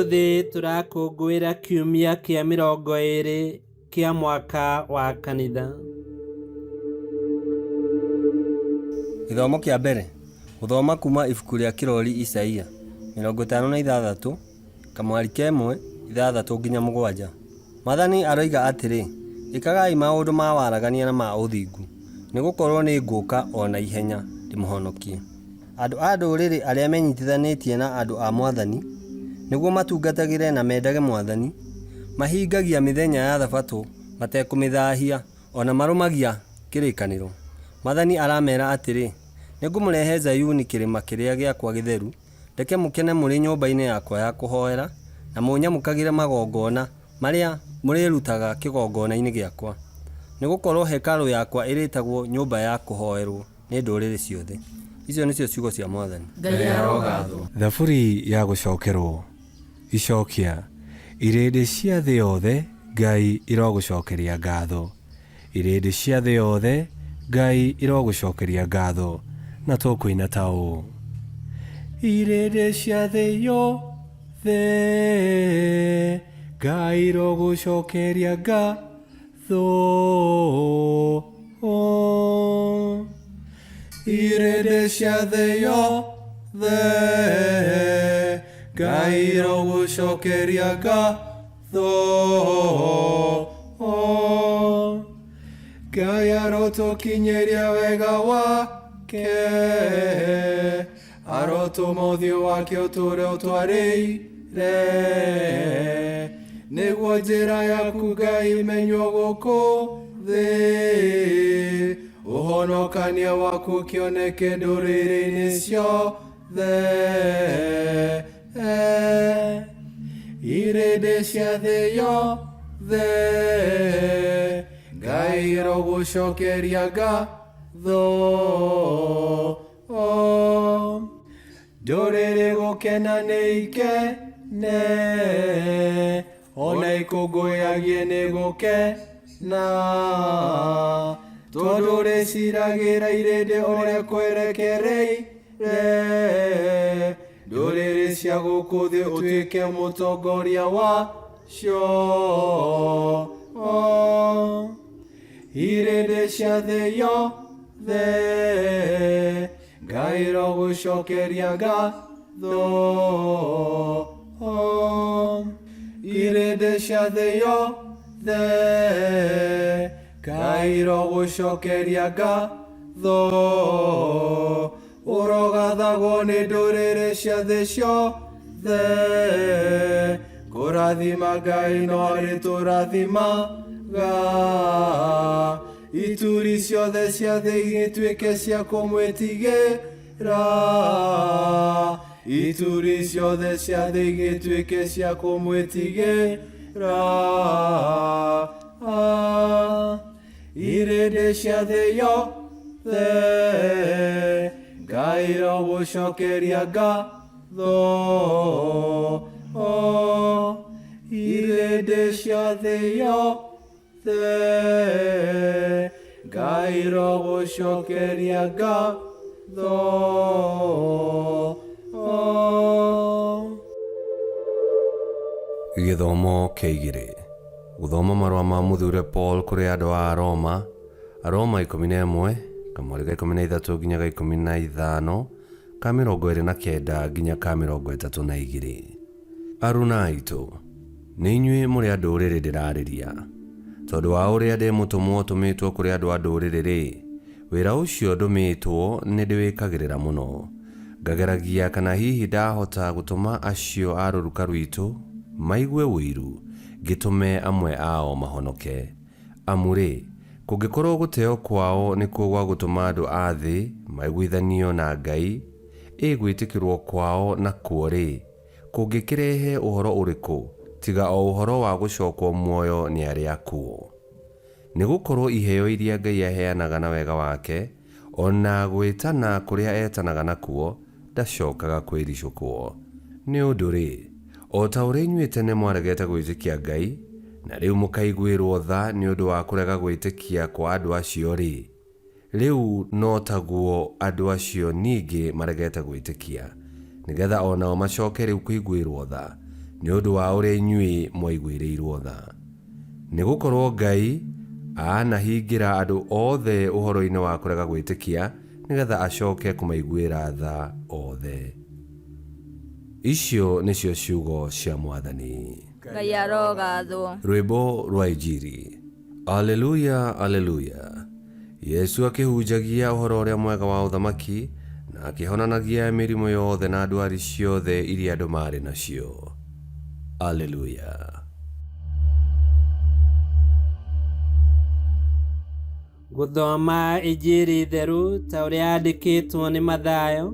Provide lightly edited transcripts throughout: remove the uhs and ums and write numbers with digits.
Umuthi turakũngũĩra kiumia kĩa 20 kĩa mwaka wa kanitha. Gĩthomo kĩa mbere, gũthoma kuma ibuku rĩa kĩrori Isaia 56 kamwari kemwe 6 nginya 7. Mwathani aroiga atĩrĩ, ĩkagai maũndũ ma waragania na ma ũthingu, nĩgũkorwo nĩ ngũka o na ihenya ndĩmũhonokie. Andũ a ndũrĩrĩ arĩa menyitithanĩtie na andũ a Mwathani nĩguo matungatagĩre na mendage Mwathani, mahingagia mĩthenya ya Thabatũ matekũmĩthahia, ona marũmagia kĩrĩkanĩro. Mwathani aramera atĩrĩ, nĩngũmũrehe Zayuni kĩrĩma kĩrĩa gĩakwa gĩtheru, reke mũkene mũrĩ nyũmba-inĩ yakwa ya kũhoera, na mũnyamũkagĩre magongona marĩa mũrĩrutaga kĩgongona-inĩ gĩakwa. Nĩgũkorwo hekarũ yakwa ĩrĩtagwo nyũmba ya kũhoerwo nĩ ndũrĩrĩ ciothe. Icio nĩcio ciugo cia Mwathani. Thaburi ya gũcokerwo. Icokia. Irĩndĩ cia thĩ yothe, Ngai irogũcokeria ngatho. Irĩndĩ cia thĩ yothe, Ngai irogũcokeria ngatho. Na tũkũina ta ũũ. Irĩndĩ cia thĩ yothe, Ngai irogũcokeria ngatho. Irĩndĩ cia thĩ yothe, Ngai irogũcokeria ngatho. Ngai arotũkinyĩria wega wake, arotũma ũthiũ wake ũtũũre ũtwarĩire, nĩguo njĩra yaku Ngai imenywo gũkũ thĩ, ũhonokania waku kĩoneke ndũrĩrĩ-inĩ ciothe. Irĩndĩ cia thĩ yothe, Ngai irogũcokeria ngatho. Ndũrĩrĩ gũkena nĩ ikene, ona ikũngũyagie nĩ gũkena, tondũ rĩciragĩra irĩndĩ ũrĩa kwerekereire. Ndũrĩrĩ cia gũkũ thĩ ũtuĩke mũtongoria wacio. Irĩndĩ cia thĩ yothe, Ngai irogũcokeria ngatho. Irĩndĩ cia thĩ yothe, Ngai irogũcokeria ngatho. Ũrogathagwo nĩ ndũrĩrĩ cia thĩ ciothe, kũrathima Ngai no arĩtũrathimaga. Ituri ciothe cia thĩ igĩtuĩke cia kũmwĩtigĩra, ituri ciothe cia thĩ igĩtuĩke cia kũmwĩtigĩra. Irĩndĩ cia thĩ yothe, Ngai irogũcokeria ngatho. Irĩndĩ cia thĩ yothe, Ngai irogũcokeria ngatho. Gĩthomo kĩa 2. Gũthoma marũa ma mũthure Paul kũrĩ andũ a Roma, Aroma 11 kamweri ga 13 nginya ga 15 ka 29 nginya ka 32. Aruna aitũ, nĩ inyuĩ mũrĩ a ndũrĩrĩ ndĩrarĩria, tondũ wa ũrĩa ndĩ mũtũmwo tũmĩtwo kũrĩ andũ a ndũrĩrĩ-rĩ, wĩra ũcio ndũmĩtwo nĩ ndĩwĩkagĩrĩra mũno, ngageragia kana hihi ndahota gũtũma acio a rũruka rwitũ maigue ũiru, ngĩtũme amwe ao mahonoke. Amurĩ, kũngĩkorwo gũteo kwao nĩkuo gwa gũtũma andũ a thĩ maiguithanio na Ngai, gwĩtĩkĩrwo kwao nakuo-rĩ, kũngĩkĩrehe ũhoro ũrĩkũ tiga o ũhoro wa gũcokwo muoyo nĩ arĩa akuũ. Nĩgũkorwo iheo iria Ngai aheanaga na wega wake, ona gwĩtana kũrĩa etanaga nakuo, ndacokaga kwĩricũkwo. Nĩ ũndũ-rĩ, o ta ũrĩa inyuĩ tene mwaregete gwĩtĩkia Ngai, na rĩu mũkaiguĩrwo tha nĩ ũndũ wa kũrega gwĩtĩkia kwa andũ acio-rĩ, rĩu no taguo andũ acio ningĩ maregete gwĩtĩkia, nĩgetha onao macoke rĩu kũiguĩrwo tha, nĩ ũndũ wa ũrĩa inyuĩ mwaiguĩrĩirwo tha. Nĩ gũkorwo Ngai anahingĩra andũ othe ũhoro-inĩ wa kũrega gwĩtĩkia nĩgetha acoke kũmaiguĩra tha othe. Icio nĩcio ciugo cia Mwathani. Ngai arogathwo. Rwĩmbo rwa Injiri. Aleluya, aleluya. Yesu akĩhunjagia ũhoro ũrĩa mwega wa ũthamaki na akĩhonanagia mĩrimũ yothe na ndwari ciothe iria andũ marĩ nacio. Aleluya. Gũthoma Injiri theru ta ũrĩa yandĩkĩtwo nĩ Mathayo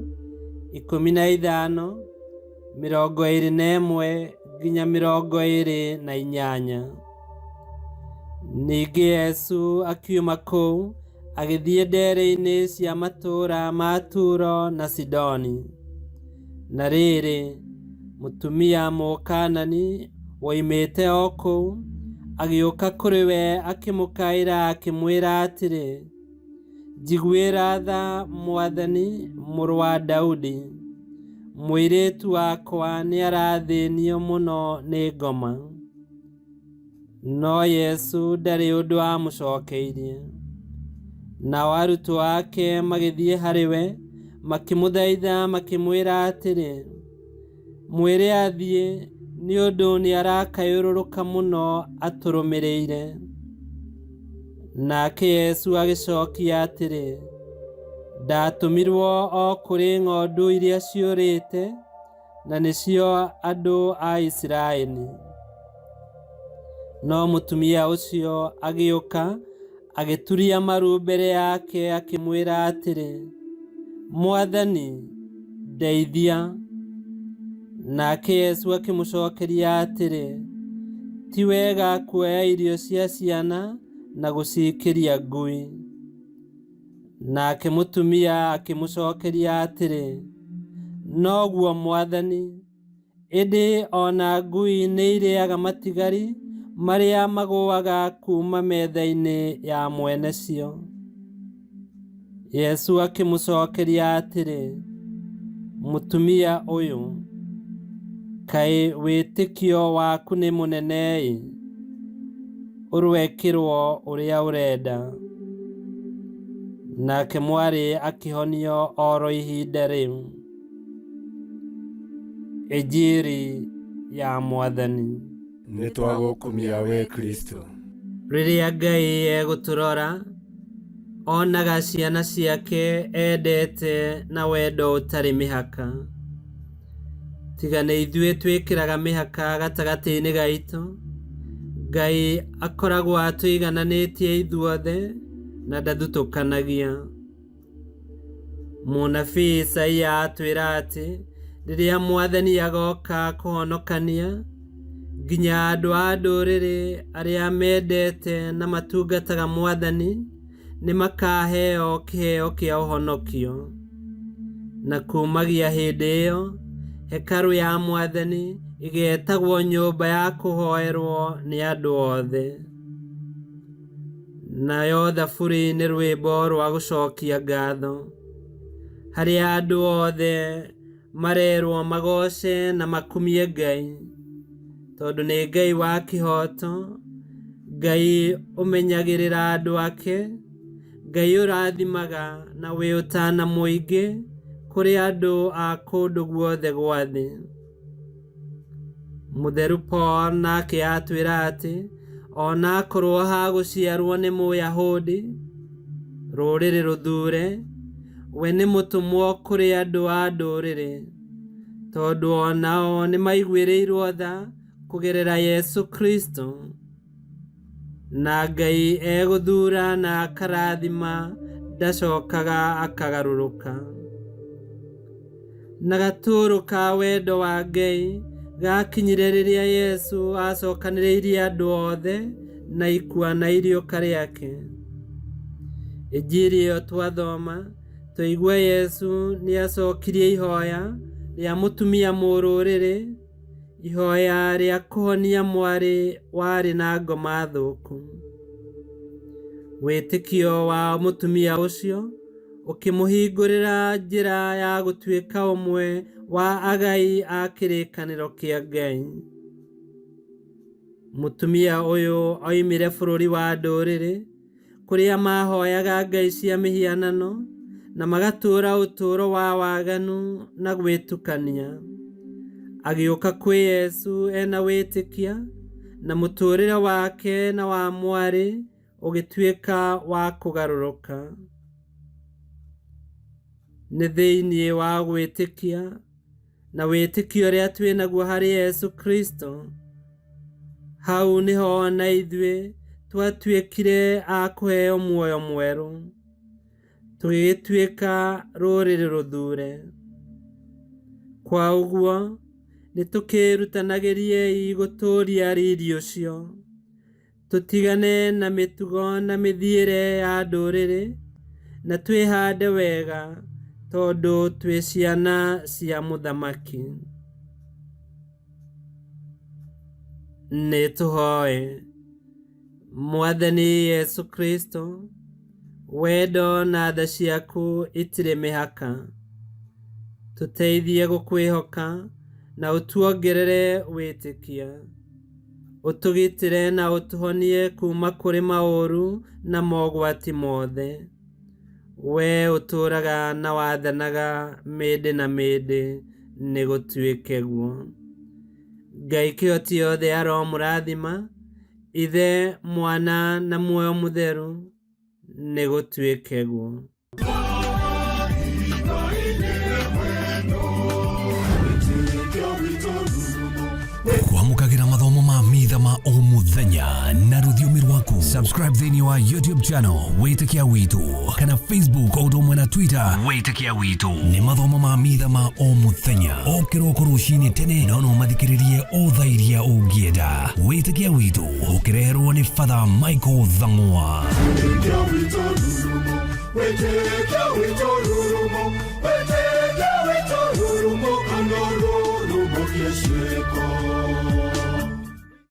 15:21 nginya 28. Ningĩ Yesu akiuma kũu agĩthiĩ ndere-inĩ cia matũũra ma Turo na Sidoni. Na rĩrĩ, mũtumia Mũkaanani woimĩte o kũu agĩũka kũrĩ we akĩmũkaĩra akĩmwĩra atĩrĩ, njiguĩra tha Mwathani, mũrũ wa Daudi, mũirĩtu wakwa nĩ arathĩnio mũno nĩ ngoma. No Yesu ndarĩ ũndũ amũcokeirie. Nao arutwo ake magĩthiĩ harĩ we makĩmũthaitha makĩmwĩra atĩrĩ, mwĩre athiĩ, nĩ ũndũ nĩ arakayũrũrũka mũno atũrũmĩrĩire. Nake Yesu agĩcokia atĩrĩ, ndatũmirwo o kũrĩ ng'ondu iria ciũrĩte, na nĩcio andũ a Isiraeli. No mũtumia ũcio agĩũka agĩturia maru mbere yake akĩmwĩra atĩrĩ, Mwathani, ndeithia. Nake Yesu akĩmũcokeria atĩrĩ, ti wega kuoya irio cia ciana na gũciikĩria ngui. Nake mũtumia akĩmũcokeria atĩrĩ, noguo Mwathani, ĩndĩ ona ngui nĩ irĩaga matigari marĩa magũaga kuma metha-inĩ ya mwene cio. Yesu akĩmũcokeria atĩrĩ, mũtumia ũyũ, kaĩ wĩtĩkio waku nĩ mũnene-ĩ, ũrwekĩrwo ũrĩa ũrenda. Nake mwarĩ akĩhonio oro ihinda rĩu. Injiri ya Mwathani. Nĩ twagũkumia we Kristo. Rĩrĩa Ngai egũtũrora, onaga ciana ciake endete na wendo ũtarĩ mĩhaka. Tiga nĩ ithuĩ twĩkĩraga mĩhaka gatagatĩ-inĩ gaitũ, Ngai akoragwo atũigananĩtie ithuothe na ndathutũkanagia. Mũnabii Isaia atwĩra atĩ rĩrĩa Mwathani agoka kũhonokania, nginya andũ a ndũrĩrĩ arĩa mendete na matungataga Mwathani nĩ makaheo kĩheo kĩa ũhonokio. Na kumagia hĩndĩ ĩyo, hekarũ ya Mwathani ĩgetagwo nyũmba ya kũhoerwo nĩ andũ othe. Nayo thaburi nĩ rwĩmbo rwa gũcokia ngatho, harĩa andũ othe marerwo magoce na makumie Ngai, tondũ nĩ Ngai wa kĩhoto, Ngai ũmenyagĩrĩra andũ ake, Ngai ũrathimaga na wĩ ũtana mũingĩ kũrĩ andũ a kũndũ guothe gwa thĩ. Mũtheru Paul nake atwĩra atĩ ona akorwo ha gũciarwo nĩ Mũyahudi, rũrĩrĩ rũthure, we nĩ mũtũmwo kũrĩ andũ a ndũrĩrĩ, tondũ onao nĩ maiguĩrĩirwo tha kũgerera Yesu Kristo. Na Ngai egũthura na akarathima, ndacokaga akagarũrũka. Na gatũrũ ka wendo wa Ngai gakinyire rĩrĩa Yesu acokanĩrĩirie andũ othe na ikua na iriũka rĩake. Injiri ĩyo twathoma, tũigua Yesu nĩ acokirie ihoya rĩa mũtumia mũrũrĩrĩ, ihoya rĩa kũhonia mwarĩ warĩ na ngoma thũku. Wĩtĩkio wa mũtumia ũcio ũkĩmũhingũrĩra njĩra ya gũtuĩka ũmwe wa agai a kĩrĩkanĩro kĩa Ngai. Mutumia uyu oimire bururi wa ndũrĩrĩ kuria mahoyaga ngai cia mihianano na magatura uturo wa waganu na gwitukania. Agĩũka kwĩ Yesu ena witikia na mũtũrĩre wake na wa mwarĩ ũgĩtuĩka wa kũgarũrũka. Nĩ thĩinĩ wa gwĩtĩkia na wĩtĩkio ũrĩa twĩ naguo harĩ Yesu Kristo, hau nĩho na ithuĩ twatuĩkire a kũheo muoyo mwerũ, tũgĩtuĩka rũrĩrĩ rũthure. Kwa ũguo nĩtũkĩrutanagĩriei gũtũũria riri ũcio, tũtigane na mĩtugo na mĩthiĩre ya ndũrĩrĩ na twĩhande wega, tondũ twĩ ciana cia mũthamaki. Nĩtũhoe. Mwathani Yesu Kristo, wendo na tha ciaku itirĩ mĩhaka, tũteithie gũkwĩhoka na ũtuongerere wĩtĩkia, ũtũgitĩre na ũtũhonie kuma kũrĩ maũru na mogwati mothe. We ũtũũraga na wathanaga mĩndĩ na mĩndĩ, nĩ gũtuĩke guo. Ngai kĩhoti yothe aromũrathima, Ithe, Mwana na Muoyo Mũtheru, nĩ gũtuĩke guo. Kwamũkagĩra mathomo ma Mitha ma o mũthenya na rũthiomi rwaku. Subscribe thĩinĩ wa YouTube channel Witikia Witu kana Facebook o ũndũ ũmwe na Twitter Witikia Witu. Nĩ mathomo ma Mitha ma o mũthenya o kĩroko rũcinĩ tene, no mathikĩrĩrie o thaa iria ũngĩenda. Witikia Witu ũkĩreherwo nĩ Father Michael Thang'wa. Witikia Witu rurumo, Witikia Witu rurumo, Witikia Witu rurumo, kando rurumo kiesheko.